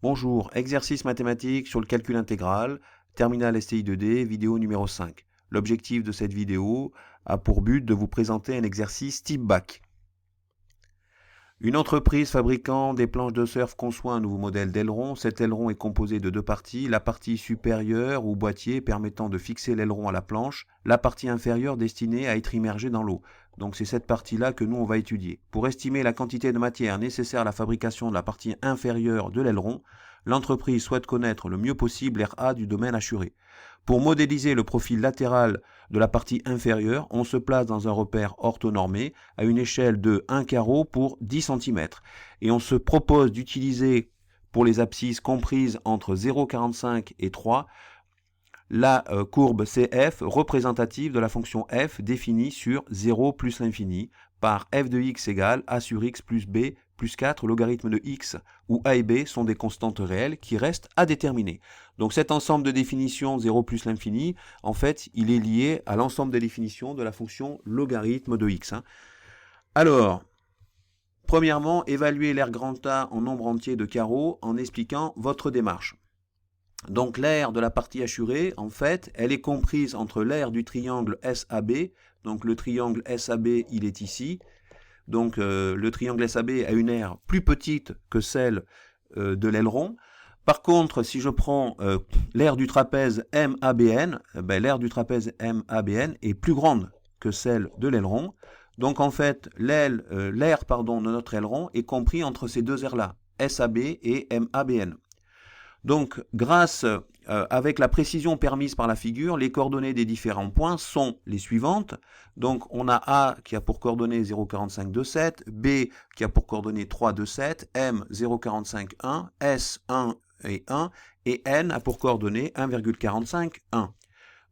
Bonjour, exercice mathématique sur le calcul intégral, terminal STI 2D, vidéo numéro 5. L'objectif de cette vidéo a pour but de vous présenter un exercice type bac. Une entreprise fabriquant des planches de surf conçoit un nouveau modèle d'aileron. Cet aileron est composé de deux parties, la partie supérieure ou boîtier permettant de fixer l'aileron à la planche, la partie inférieure destinée à être immergée dans l'eau. Donc c'est cette partie-là que nous on va étudier. Pour estimer la quantité de matière nécessaire à la fabrication de la partie inférieure de l'aileron, l'entreprise souhaite connaître le mieux possible l'RA du domaine assuré. Pour modéliser le profil latéral de la partie inférieure, on se place dans un repère orthonormé à une échelle de 1 carreau pour 10 cm. Et on se propose d'utiliser pour les abscisses comprises entre 0,45 et 3 la courbe CF représentative de la fonction f définie sur 0 plus l'infini par f de x égale a sur x plus b plus 4 logarithme de x, où a et b sont des constantes réelles qui restent à déterminer. Donc cet ensemble de définitions 0 plus l'infini, en fait, il est lié à l'ensemble des définitions de la fonction logarithme de x. Alors, premièrement, évaluez l'aire grand A en nombre entier de carreaux en expliquant votre démarche. Donc l'aire de la partie assurée, en fait, elle est comprise entre l'aire du triangle SAB, donc le triangle SAB, il est ici. Donc le triangle SAB a une aire plus petite que celle de l'aileron. Par contre, si je prends l'aire du trapèze MABN, l'aire du trapèze MABN est plus grande que celle de l'aileron. Donc en fait, l'aire de notre aileron est compris entre ces deux aires-là, SAB et MABN. Donc, grâce avec la précision permise par la figure, les coordonnées des différents points sont les suivantes. Donc, on a A qui a pour coordonnées 0,4527, B qui a pour coordonnées 3,27, M 0,45,1, S 1 et 1, et N a pour coordonnées 1,45,1.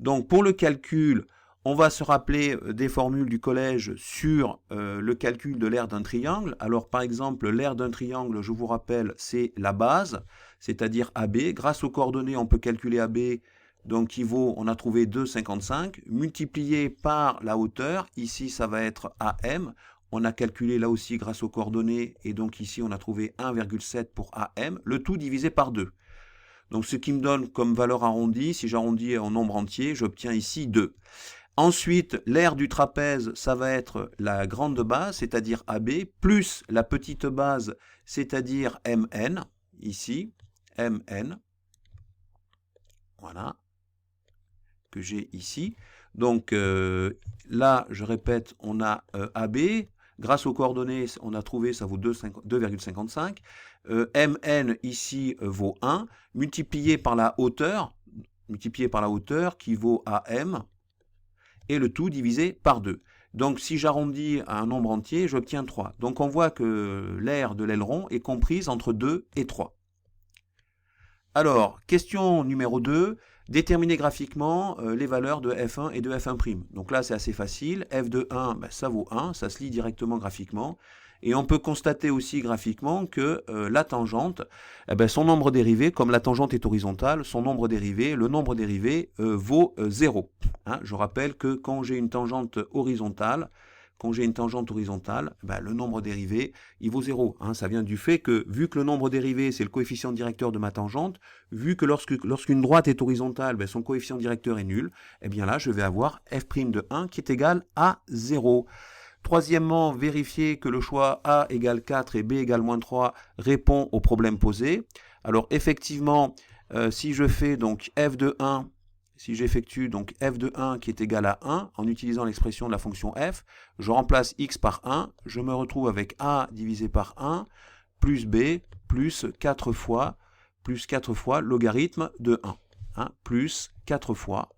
Donc, pour le calcul, on va se rappeler des formules du collège sur le calcul de l'aire d'un triangle. Alors, par exemple, l'aire d'un triangle, je vous rappelle, c'est la base, c'est-à-dire AB. Grâce aux coordonnées, on peut calculer AB, donc qui vaut, on a trouvé 2,55, multiplié par la hauteur, ici ça va être AM, on a calculé là aussi grâce aux coordonnées, et donc ici on a trouvé 1,7 pour AM, le tout divisé par 2. Donc ce qui me donne comme valeur arrondie, si j'arrondis en nombre entier, j'obtiens ici 2. Ensuite, l'aire du trapèze, ça va être la grande base, c'est-à-dire AB, plus la petite base, c'est-à-dire MN, ici, MN, voilà, que j'ai ici. Donc là, je répète, on a AB, grâce aux coordonnées, on a trouvé, ça vaut 2,55, MN ici vaut 1, multiplié par la hauteur qui vaut AM, et le tout divisé par 2. Donc si j'arrondis à un nombre entier, j'obtiens 3. Donc on voit que l'aire de l'aileron est comprise entre 2 et 3. Alors, question numéro 2, déterminer graphiquement les valeurs de f1 et de f1'. Donc là, c'est assez facile. f de 1, ça vaut 1, ça se lit directement graphiquement. Et on peut constater aussi graphiquement que la tangente, son nombre dérivé, comme la tangente est horizontale, son nombre dérivé, le nombre dérivé vaut 0. Je rappelle que quand j'ai une tangente horizontale, le nombre dérivé, il vaut 0. Ça vient du fait que, vu que le nombre dérivé, c'est le coefficient directeur de ma tangente, vu que lorsqu'une droite est horizontale, son coefficient directeur est nul, eh bien là, je vais avoir f' de 1 qui est égal à 0. Troisièmement, vérifier que le choix A égale 4 et B égale moins 3 répond au problème posé. Alors effectivement, si je fais donc f de 1, si j'effectue donc f de 1 qui est égal à 1, en utilisant l'expression de la fonction f, je remplace x par 1, je me retrouve avec a divisé par 1, plus b, plus 4 fois logarithme de 1. Plus 4 fois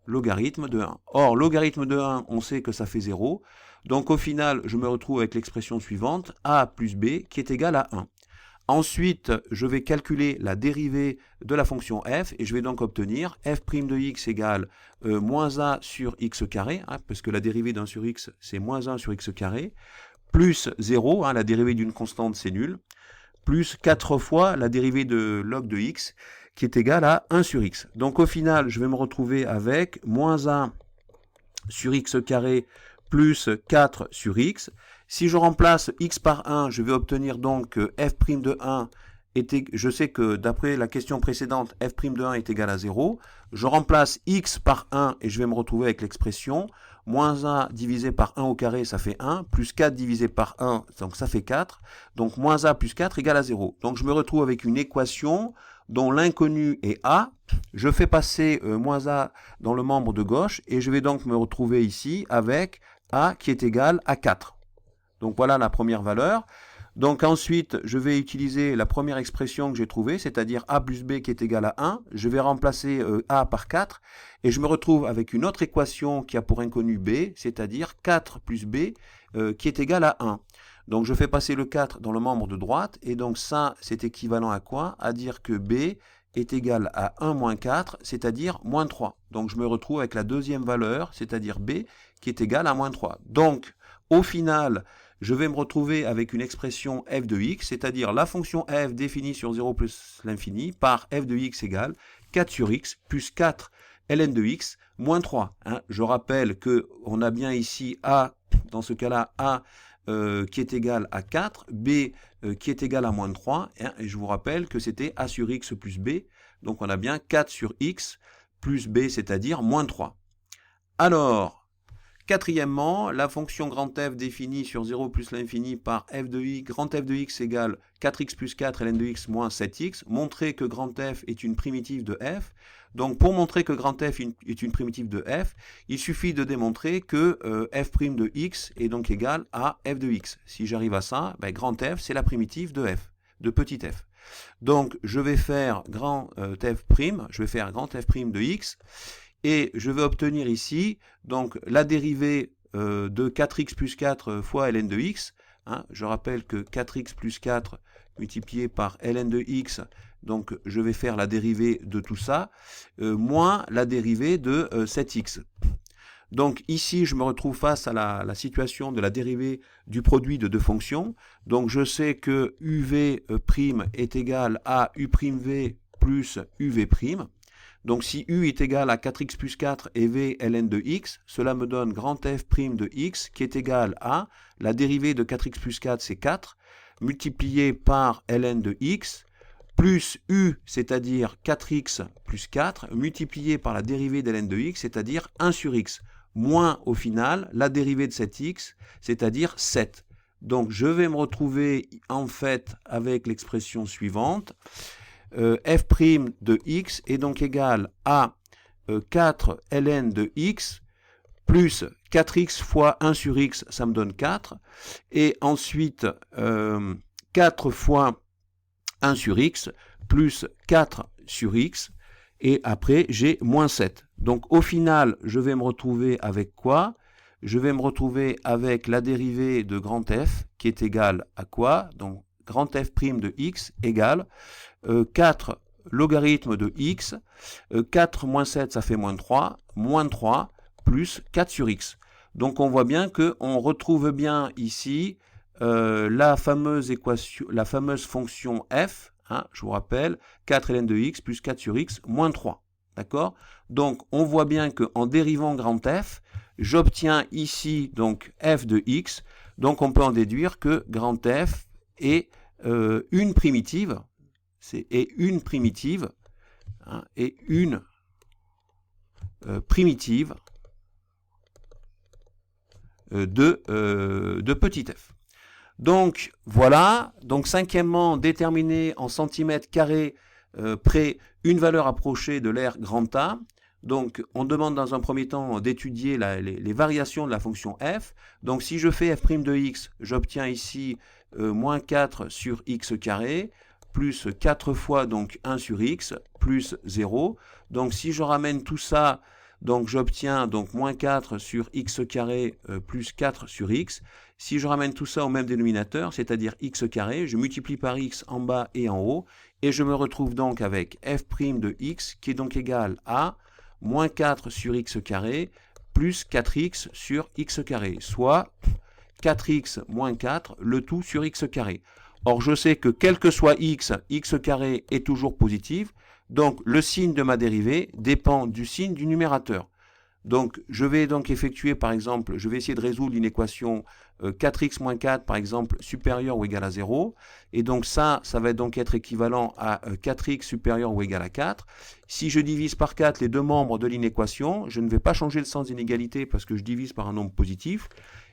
logarithme de 1. Or, logarithme de 1, on sait que ça fait 0. Donc au final, je me retrouve avec l'expression suivante, a plus b, qui est égal à 1. Ensuite, je vais calculer la dérivée de la fonction f, et je vais donc obtenir f' de x égale moins a sur x carré, parce que la dérivée d'un sur x, c'est moins 1 sur x carré, plus 0, la dérivée d'une constante, c'est nul, plus 4 fois la dérivée de log de x, qui est égale à 1 sur x. Donc au final, je vais me retrouver avec moins 1 sur x carré plus 4 sur x. Si je remplace x par 1, je vais obtenir donc f' de 1 je sais que d'après la question précédente, f' de 1 est égal à 0. Je remplace x par 1 et je vais me retrouver avec l'expression moins a divisé par 1 au carré, ça fait 1, plus 4 divisé par 1, donc ça fait 4. Donc moins a plus 4 égale à 0. Donc je me retrouve avec une équation dont l'inconnu est a. Je fais passer moins a dans le membre de gauche et je vais donc me retrouver ici avec a qui est égal à 4. Donc voilà la première valeur. Donc ensuite, je vais utiliser la première expression que j'ai trouvée, c'est-à-dire a plus b qui est égal à 1. Je vais remplacer a par 4 et je me retrouve avec une autre équation qui a pour inconnu b, c'est-à-dire 4 plus b qui est égal à 1. Donc je fais passer le 4 dans le membre de droite et donc ça, c'est équivalent à quoi? À dire que b est égal à 1 moins 4, c'est-à-dire moins 3. Donc je me retrouve avec la deuxième valeur, c'est-à-dire b qui est égal à moins 3. Donc au final, je vais me retrouver avec une expression f de x, c'est-à-dire la fonction f définie sur 0 plus l'infini par f de x égale 4 sur x plus 4 ln de x moins 3. Je rappelle qu'on a bien ici a, dans ce cas-là, a qui est égal à 4, b qui est égal à moins 3, et je vous rappelle que c'était a sur x plus b, donc on a bien 4 sur x plus b, c'est-à-dire moins 3. Alors, quatrièmement, la fonction grand f définie sur 0 plus l'infini par f de x, grand f de x égale 4x plus 4 ln de x moins 7x. Montrer que grand f est une primitive de f. Donc pour montrer que grand f est une primitive de f, il suffit de démontrer que f' de x est donc égal à f de x. Si j'arrive à ça, grand f c'est la primitive de f, de petit f. Donc je vais faire grand f', je vais faire grand f' de x. Et je vais obtenir ici donc la dérivée de 4x plus 4 fois ln de x. Je rappelle que 4x plus 4 multiplié par ln de x, donc je vais faire la dérivée de tout ça, moins la dérivée de 7x. Donc ici, je me retrouve face à la situation de la dérivée du produit de deux fonctions. Donc je sais que uv' est égal à u'v plus uv'. Donc si u est égal à 4x plus 4 et v ln de x, cela me donne grand f' de x qui est égal à la dérivée de 4x plus 4, c'est 4, multiplié par ln de x, plus u, c'est-à-dire 4x plus 4, multiplié par la dérivée de ln de x, c'est-à-dire 1 sur x, moins au final la dérivée de 7x, c'est-à-dire 7. Donc je vais me retrouver en fait avec l'expression suivante. F' de x est donc égal à 4 ln de x plus 4x fois 1 sur x, ça me donne 4, et ensuite 4 fois 1 sur x plus 4 sur x, et après j'ai moins 7. Donc au final, je vais me retrouver avec quoi? Je vais me retrouver avec la dérivée de grand f qui est égale à quoi? Donc grand f' de x égale 4 logarithme de x, 4 moins 7 ça fait moins 3 plus 4 sur x. Donc on voit bien qu'on retrouve bien ici la fameuse équation, la fameuse fonction f, je vous rappelle, 4 ln de x plus 4 sur x moins 3. D'accord? Donc on voit bien qu'en dérivant grand f, j'obtiens ici donc f de x, donc on peut en déduire que grand f est une primitive, et une primitive de petit f. Donc voilà, donc cinquièmement, déterminer en centimètres carrés près une valeur approchée de l'aire grand A. Donc on demande dans un premier temps d'étudier les variations de la fonction f. Donc si je fais f' de x, j'obtiens ici moins 4 sur x carré, plus 4 fois donc 1 sur x, plus 0. Donc si je ramène tout ça, donc j'obtiens donc moins 4 sur x carré plus 4 sur x. Si je ramène tout ça au même dénominateur, c'est-à-dire x carré, je multiplie par x en bas et en haut, et je me retrouve donc avec f' de x qui est donc égal à moins 4 sur x carré plus 4x sur x carré, soit 4x moins 4, le tout sur x carré. Or, je sais que quel que soit x, x carré est toujours positif, donc le signe de ma dérivée dépend du signe du numérateur. Donc, je vais donc effectuer, par exemple, je vais essayer de résoudre une équation 4x moins 4, par exemple, supérieur ou égal à 0. Et donc ça va donc être équivalent à 4x supérieur ou égal à 4. Si je divise par 4 les deux membres de l'inéquation, je ne vais pas changer le sens d'inégalité parce que je divise par un nombre positif.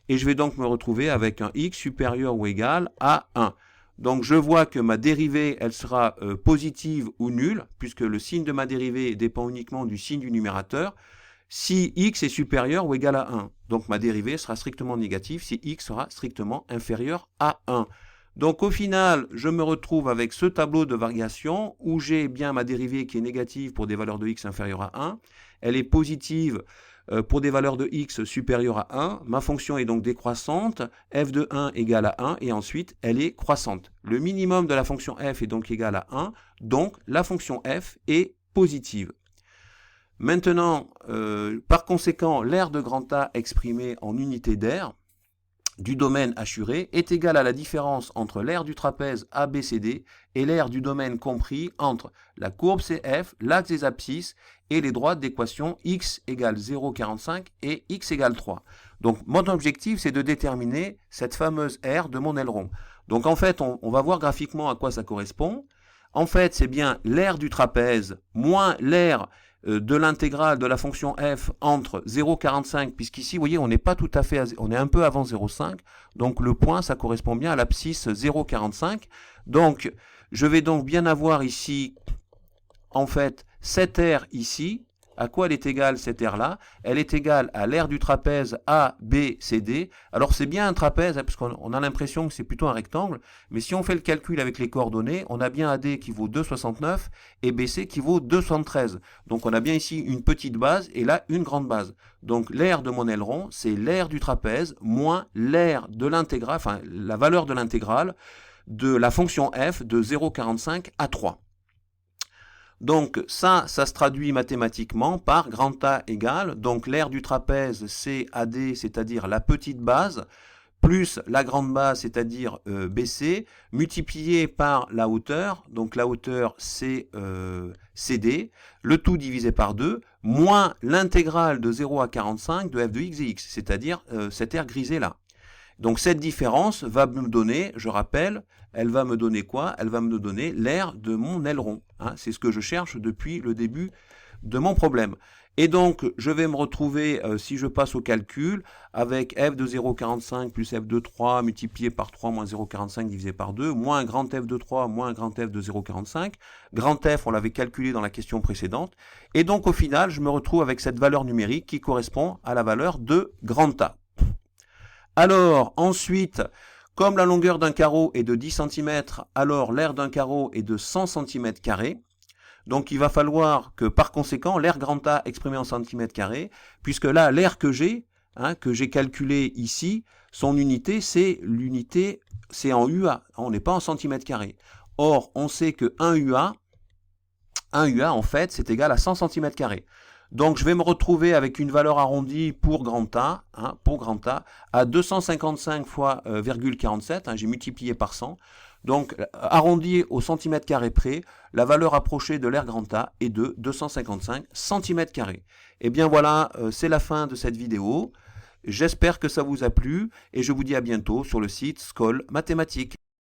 Et je vais donc me retrouver avec un x supérieur ou égal à 1. Donc je vois que ma dérivée, elle sera positive ou nulle, puisque le signe de ma dérivée dépend uniquement du signe du numérateur, si x est supérieur ou égal à 1. Donc ma dérivée sera strictement négative si x sera strictement inférieur à 1. Donc au final, je me retrouve avec ce tableau de variation où j'ai bien ma dérivée qui est négative pour des valeurs de x inférieures à 1. Elle est positive pour des valeurs de x supérieures à 1. Ma fonction est donc décroissante, f de 1 égale à 1, et ensuite elle est croissante. Le minimum de la fonction f est donc égal à 1, donc la fonction f est positive. Maintenant, par conséquent, l'aire de grand A exprimée en unité d'aire du domaine assuré est égale à la différence entre l'aire du trapèze ABCD et l'aire du domaine compris entre la courbe CF, l'axe des abscisses et les droites d'équation x égale 0,45 et x égale 3. Donc mon objectif, c'est de déterminer cette fameuse aire de mon aileron. Donc en fait, on va voir graphiquement à quoi ça correspond. En fait, c'est bien l'aire du trapèze moins l'aire de l'intégrale de la fonction f entre 0,45, puisqu'ici, vous voyez, on n'est pas tout à fait, on est un peu avant 0,5, donc le point, ça correspond bien à l'abscisse 0,45. Donc, je vais donc bien avoir ici, en fait, cette aire ici. À quoi elle est égale, cette aire-là? Elle est égale à l'aire du trapèze ABCD. Alors c'est bien un trapèze, hein, parce qu'on a l'impression que c'est plutôt un rectangle, mais si on fait le calcul avec les coordonnées, on a bien AD qui vaut 2,69 et BC qui vaut 2,73. Donc on a bien ici une petite base et là une grande base. Donc l'aire de mon aileron, c'est l'aire du trapèze moins l'aire de l'intégrale, enfin la valeur de l'intégrale de la fonction f de 0,45 à 3. Donc ça se traduit mathématiquement par grand A égale, donc l'aire du trapèze c'est AD, c'est-à-dire la petite base, plus la grande base, c'est-à-dire BC, multiplié par la hauteur, donc la hauteur c'est CD, le tout divisé par 2, moins l'intégrale de 0 à 45 de f de x et x, c'est-à-dire cette aire grisée là. Donc cette différence va me donner, je rappelle, elle va me donner quoi? Elle va me donner l'aire de mon aileron. Hein, c'est ce que je cherche depuis le début de mon problème. Et donc, je vais me retrouver, si je passe au calcul, avec f de 0,45 plus f de 3 multiplié par 3 moins 0,45 divisé par 2, moins un grand f de 3 moins un grand f de 0,45. Grand f, on l'avait calculé dans la question précédente. Et donc, au final, je me retrouve avec cette valeur numérique qui correspond à la valeur de grand A. Alors, ensuite, comme la longueur d'un carreau est de 10 cm, alors l'aire d'un carreau est de 100 cm². Donc, il va falloir que, par conséquent, l'aire grand A exprimée en cm², puisque là, l'aire que j'ai calculé ici, son unité, c'est en UA. On n'est pas en cm². Or, on sait que 1 UA, en fait, c'est égal à 100 cm². Donc, je vais me retrouver avec une valeur arrondie pour grand A, à 255 fois 0,47, j'ai multiplié par 100. Donc, arrondi au centimètre carré près, la valeur approchée de l'aire grand A est de 255 cm². Et bien voilà, c'est la fin de cette vidéo. J'espère que ça vous a plu et je vous dis à bientôt sur le site Skol Mathématiques.